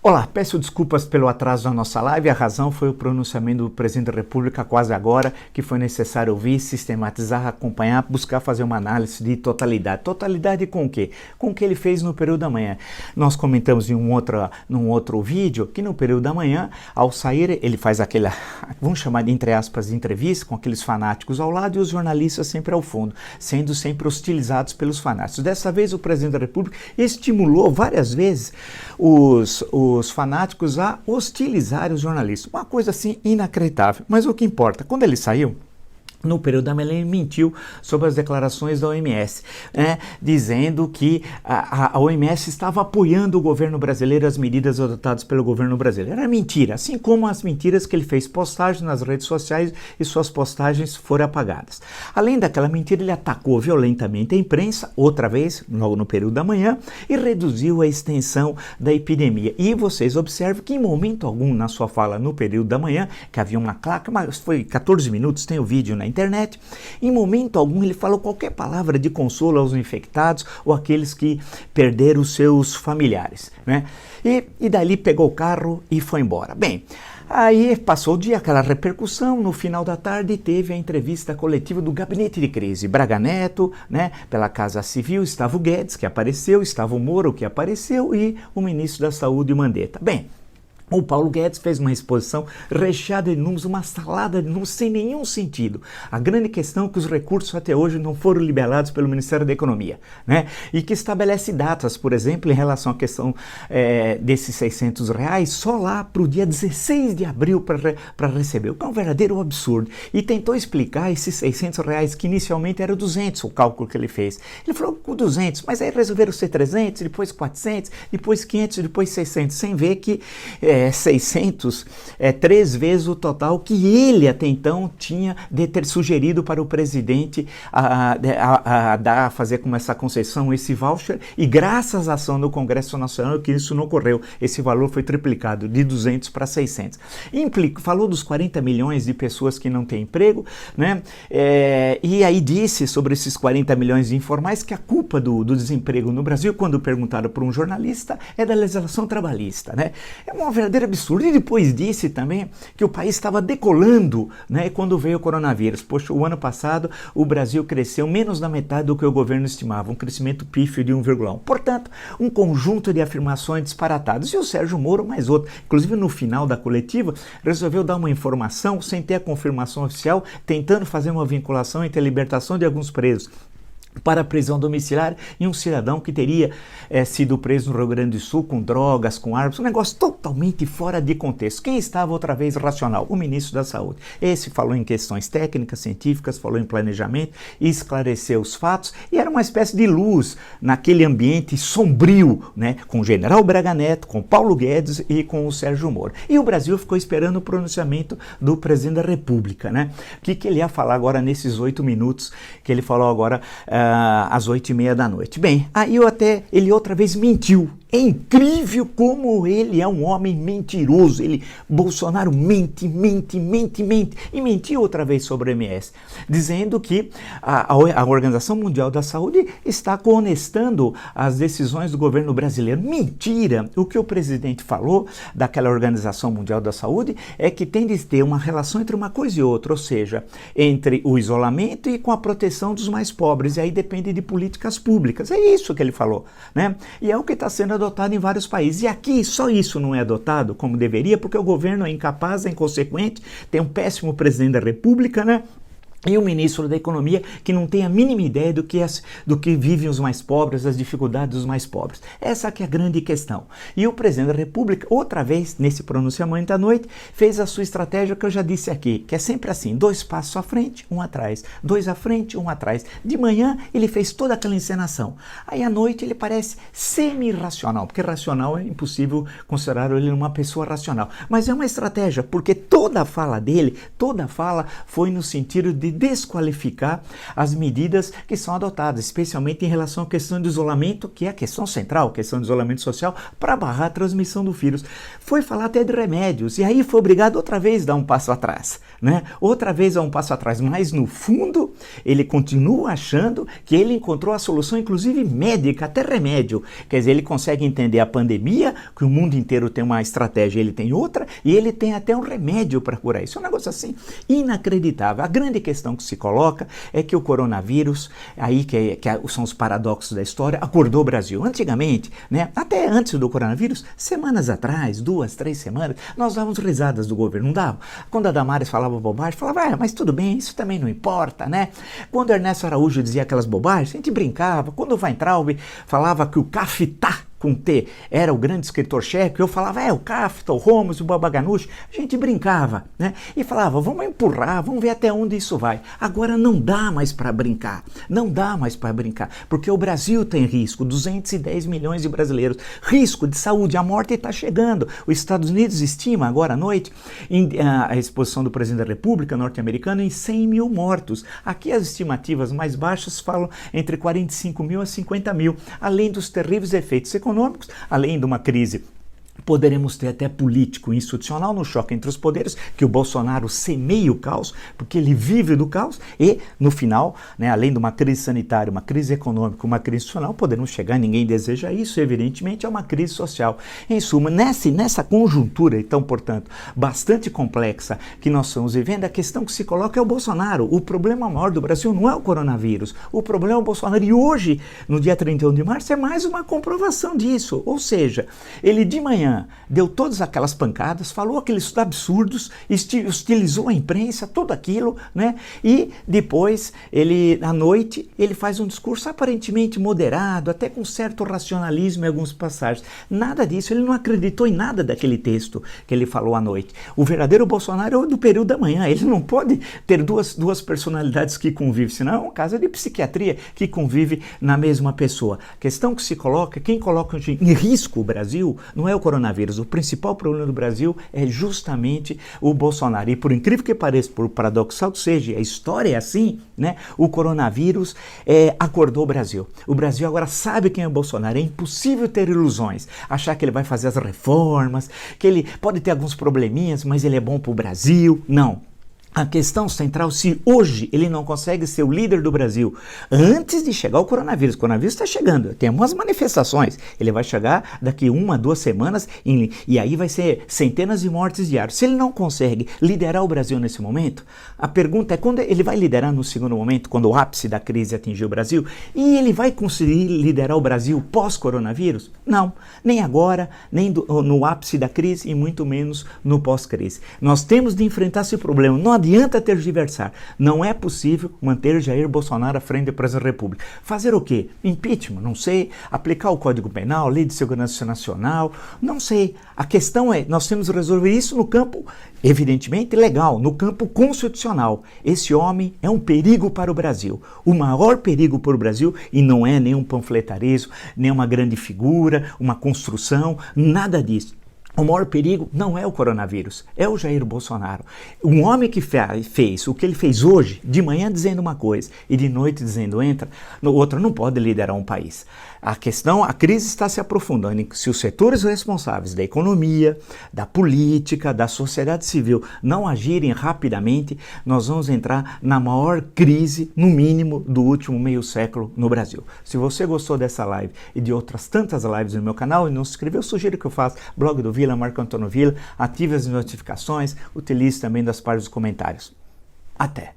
Olá, peço desculpas pelo atraso da nossa live. A razão foi o pronunciamento do presidente da República quase agora, que foi necessário ouvir, sistematizar, acompanhar, buscar fazer uma análise de totalidade. Totalidade com o quê? Com o que ele fez no período da manhã. Nós comentamos em num outro vídeo que no período da manhã, ao sair, ele faz aquela, vamos chamar de entre aspas, de entrevista com aqueles fanáticos ao lado e os jornalistas sempre ao fundo, sendo sempre hostilizados pelos fanáticos. Dessa vez o presidente da República estimulou várias vezes os fanáticos a hostilizarem os jornalistas. Uma coisa assim inacreditável. Mas o que importa, quando ele saiu, no período da manhã, ele mentiu sobre as declarações da OMS, dizendo que a OMS estava apoiando o governo brasileiro, as medidas adotadas pelo governo brasileiro. Era mentira, assim como as mentiras que ele fez postagens nas redes sociais e suas postagens foram apagadas. Além daquela mentira, ele atacou violentamente a imprensa, outra vez, logo no período da manhã, e reduziu a extensão da epidemia. E vocês observam que em momento algum na sua fala no período da manhã, que havia uma claque, mas foi 14 minutos, tem o vídeo na internet, em momento algum ele falou qualquer palavra de consolo aos infectados ou àqueles que perderam os seus familiares, né? E dali pegou o carro e foi embora. Bem, aí passou o dia, aquela repercussão, no final da tarde teve a entrevista coletiva do gabinete de crise, Braga Neto, né, pela Casa Civil, estava o Guedes que apareceu, estava o Moro que apareceu e o ministro da Saúde, Mandetta. Bem, o Paulo Guedes fez uma exposição recheada de números, uma salada de números sem nenhum sentido. A grande questão é que os recursos até hoje não foram liberados pelo Ministério da Economia, né? E que estabelece datas, por exemplo, em relação à questão desses R$600, só lá para o dia 16 de abril para receber, o que é um verdadeiro absurdo. E tentou explicar esses R$600 que inicialmente eram 200, o cálculo que ele fez. Ele falou com 200, mas aí resolveram ser 300, depois 400, depois 500, depois 600, sem ver que 600 é 3 vezes o total que ele até então tinha de ter sugerido para o presidente fazer como essa concessão, esse voucher, e graças à ação do Congresso Nacional que isso não ocorreu, esse valor foi triplicado de 200 para 600. Falou dos 40 milhões de pessoas que não têm emprego, né? E aí disse sobre esses 40 milhões de informais que a culpa do desemprego no Brasil, quando perguntaram por um jornalista, é da legislação trabalhista, né? É uma verdadeiro absurdo. E depois disse também que o país estava decolando, né, quando veio o coronavírus. Poxa, o ano passado o Brasil cresceu menos da metade do que o governo estimava, um crescimento pífio de 1,1. Portanto, um conjunto de afirmações disparatadas. E o Sérgio Moro, mais outro. Inclusive, no final da coletiva, resolveu dar uma informação sem ter a confirmação oficial, tentando fazer uma vinculação entre a libertação de alguns presos para a prisão domiciliar e um cidadão que teria sido preso no Rio Grande do Sul com drogas, com armas, um negócio totalmente fora de contexto. Quem estava outra vez racional? O ministro da Saúde. Esse falou em questões técnicas, científicas, falou em planejamento, esclareceu os fatos e era uma espécie de luz naquele ambiente sombrio, né, com o general Braga Neto, com Paulo Guedes e com o Sérgio Moro. E o Brasil ficou esperando o pronunciamento do presidente da República, né? O que ele ia falar agora nesses 8 minutos que ele falou agora às 8h30 da noite. Bem, aí ele outra vez mentiu. É incrível como ele é um homem mentiroso. Bolsonaro mente. E mentiu outra vez sobre a OMS, dizendo que a Organização Mundial da Saúde está coonestando as decisões do governo brasileiro. Mentira! O que o presidente falou daquela Organização Mundial da Saúde é que tem de ter uma relação entre uma coisa e outra, ou seja, entre o isolamento e com a proteção dos mais pobres. E aí depende de políticas públicas. É isso que ele falou, né? E é o que está sendo adotado em vários países. E aqui só isso não é adotado como deveria, porque o governo é incapaz, é inconsequente, tem um péssimo presidente da República, né? E o ministro da Economia que não tem a mínima ideia do que vivem os mais pobres, as dificuldades dos mais pobres. Essa que é a grande questão. E o presidente da República, outra vez, nesse pronunciamento à noite, fez a sua estratégia que eu já disse aqui, que é sempre assim, 2 passos à frente, 1 atrás, 2 à frente, 1 atrás. De manhã ele fez toda aquela encenação. Aí à noite ele parece semi-racional, porque racional é impossível considerar ele uma pessoa racional. Mas é uma estratégia, porque toda a fala dele, toda a fala foi no sentido de desqualificar as medidas que são adotadas, especialmente em relação à questão do isolamento, que é a questão central, a questão do isolamento social, para barrar a transmissão do vírus. Foi falar até de remédios, e aí foi obrigado outra vez a dar um passo atrás, né? Outra vez a um passo atrás, mas no fundo ele continua achando que ele encontrou a solução, inclusive médica, até remédio. Quer dizer, ele consegue entender a pandemia, que o mundo inteiro tem uma estratégia, ele tem outra, e ele tem até um remédio para curar isso. É um negócio assim inacreditável. A grande questão que se coloca é que o coronavírus, aí são os paradoxos da história, acordou o Brasil. Antigamente, né, até antes do coronavírus, semanas atrás, 2, 3 semanas, nós dávamos risadas do governo, não dava? Quando a Damares falava bobagem, falava, mas tudo bem, isso também não importa, né? Quando o Ernesto Araújo dizia aquelas bobagens, a gente brincava. Quando o Weintraub falava que o Caftá, com T, era o grande escritor checo, eu falava, o Kafka, o Holmes, o Baba Ganoush, a gente brincava, né? E falava, vamos empurrar, vamos ver até onde isso vai. Agora não dá mais para brincar, não dá mais para brincar, porque o Brasil tem risco, 210 milhões de brasileiros, risco de saúde, a morte está chegando. Os Estados Unidos estima agora à noite a exposição do presidente da República norte-americano em 100 mil mortos. Aqui as estimativas mais baixas falam entre 45 mil a 50 mil, além dos terríveis efeitos econômicos, além de uma crise. Poderemos ter até político e institucional no choque entre os poderes, que o Bolsonaro semeia o caos, porque ele vive do caos, e no final, né, além de uma crise sanitária, uma crise econômica, uma crise institucional, podemos chegar, ninguém deseja isso, evidentemente, é uma crise social. Em suma, nessa conjuntura, então, portanto, bastante complexa que nós estamos vivendo, a questão que se coloca é o Bolsonaro. O problema maior do Brasil não é o coronavírus, o problema é o Bolsonaro. E hoje, no dia 31 de março, é mais uma comprovação disso. Ou seja, ele de manhã deu todas aquelas pancadas, falou aqueles absurdos, hostilizou a imprensa, tudo aquilo, né? E depois, à noite, ele faz um discurso aparentemente moderado, até com certo racionalismo em algumas passagens. Nada disso, ele não acreditou em nada daquele texto que ele falou à noite. O verdadeiro Bolsonaro é o do período da manhã, ele não pode ter duas personalidades que convivem, senão é um caso de psiquiatria que convive na mesma pessoa. A questão que se coloca, quem coloca em risco o Brasil, não é o coronavírus. O principal problema do Brasil é justamente o Bolsonaro. E por incrível que pareça, por paradoxal que seja, a história é assim, né? O coronavírus acordou o Brasil. O Brasil agora sabe quem é o Bolsonaro. É impossível ter ilusões, achar que ele vai fazer as reformas, que ele pode ter alguns probleminhas, mas ele é bom para o Brasil. Não. A questão central, se hoje ele não consegue ser o líder do Brasil antes de chegar o coronavírus está chegando, tem umas manifestações, ele vai chegar daqui 1 a 2 semanas e aí vai ser centenas de mortes diárias. Se ele não consegue liderar o Brasil nesse momento, a pergunta é quando ele vai liderar no segundo momento, quando o ápice da crise atingir o Brasil, e ele vai conseguir liderar o Brasil pós-coronavírus? Não, nem agora, nem no ápice da crise e muito menos no pós-crise. Nós temos de enfrentar esse problema, não adianta tergiversar. Não é possível manter Jair Bolsonaro à frente da Presidência da República. Fazer o quê? Impeachment? Não sei. Aplicar o Código Penal, Lei de Segurança Nacional? Não sei. A questão é, nós temos que resolver isso no campo, evidentemente, legal, no campo constitucional. Esse homem é um perigo para o Brasil. O maior perigo para o Brasil, e não é nenhum panfletarismo, nem uma grande figura, uma construção, nada disso. O maior perigo não é o coronavírus, é o Jair Bolsonaro. Um homem que fez o que ele fez hoje, de manhã dizendo uma coisa e de noite dizendo outra, não pode liderar um país. A crise está se aprofundando. Se os setores responsáveis da economia, da política, da sociedade civil não agirem rapidamente, nós vamos entrar na maior crise, no mínimo, do último meio século no Brasil. Se você gostou dessa live e de outras tantas lives no meu canal e não se inscreveu, eu sugiro que eu faça blog do Vila, Marco Antônio Vila, ative as notificações, utilize também das partes dos comentários. Até!